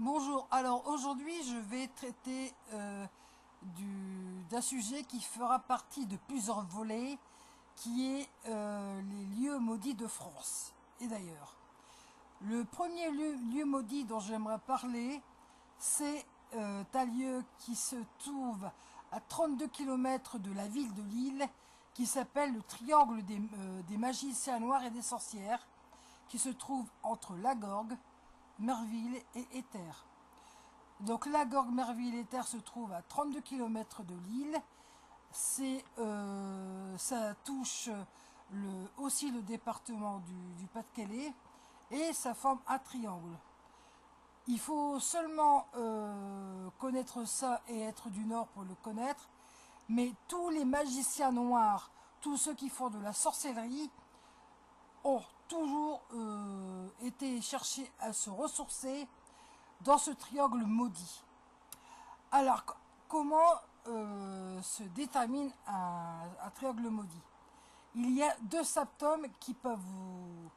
Bonjour, alors aujourd'hui je vais traiter d'un sujet qui fera partie de plusieurs volets, qui est les lieux maudits de France et d'ailleurs. Le premier lieu maudit dont j'aimerais parler, c'est un lieu qui se trouve à 32 km de la ville de Lille, qui s'appelle le Triangle des magiciens noirs et des sorcières, qui se trouve entre Lagorgue, Merville et Éther. Donc Lagorgue, Merville et Éther se trouve à 32 km de Lille. Ça touche aussi le département du Pas-de-Calais et ça forme un triangle. Il faut seulement connaître ça et être du Nord pour le connaître, mais tous les magiciens noirs, tous ceux qui font de la sorcellerie, ont toujours été chercher à se ressourcer dans ce triangle maudit. Alors, comment se détermine un triangle maudit? Il y a deux symptômes qui peuvent vous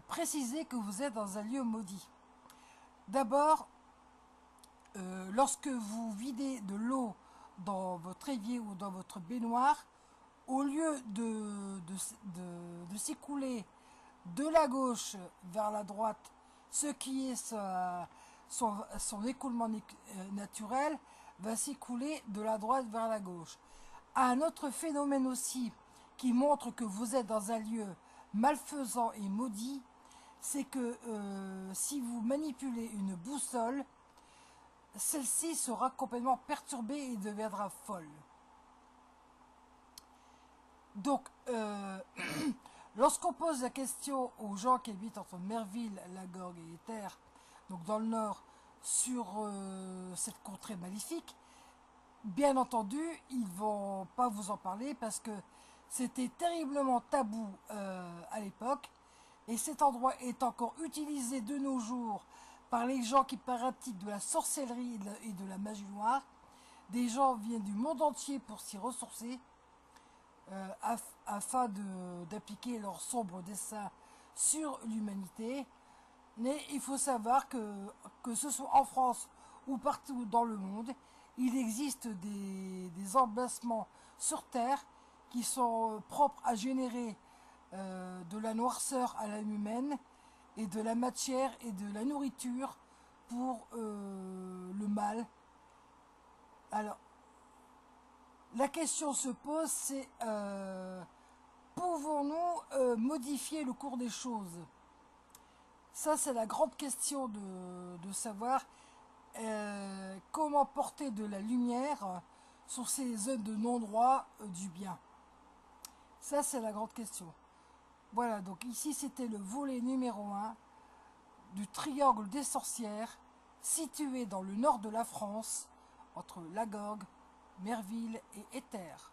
préciser que vous êtes dans un lieu maudit. D'abord, lorsque vous videz de l'eau dans votre évier ou dans votre baignoire, au lieu de s'écouler de la gauche vers la droite, ce qui est son écoulement naturel, va s'écouler de la droite vers la gauche. Un autre phénomène aussi qui montre que vous êtes dans un lieu malfaisant et maudit, c'est que si vous manipulez une boussole, celle-ci sera complètement perturbée et deviendra folle. Donc, lorsqu'on pose la question aux gens qui habitent entre Merville, Lagorgue et Éther, donc dans le nord, sur cette contrée maléfique, bien entendu, ils vont pas vous en parler parce que c'était terriblement tabou à l'époque, et cet endroit est encore utilisé de nos jours par les gens qui pratiquent de la sorcellerie et de la magie noire. Des gens viennent du monde entier pour s'y ressourcer, afin d'appliquer leur sombre dessein sur l'humanité. Mais il faut savoir que ce soit en France ou partout dans le monde, il existe des embassements sur Terre qui sont propres à générer de la noirceur à l'âme humaine et de la matière et de la nourriture pour le mal. Alors, la question se pose, c'est pouvons-nous modifier le cours des choses? Ça, c'est la grande question de savoir comment porter de la lumière sur ces zones de non-droit du bien. Ça, c'est la grande question. Voilà, donc ici, c'était le volet numéro 1 du triangle des sorcières, situé dans le nord de la France, entre Lagorgue, Merville et Éther.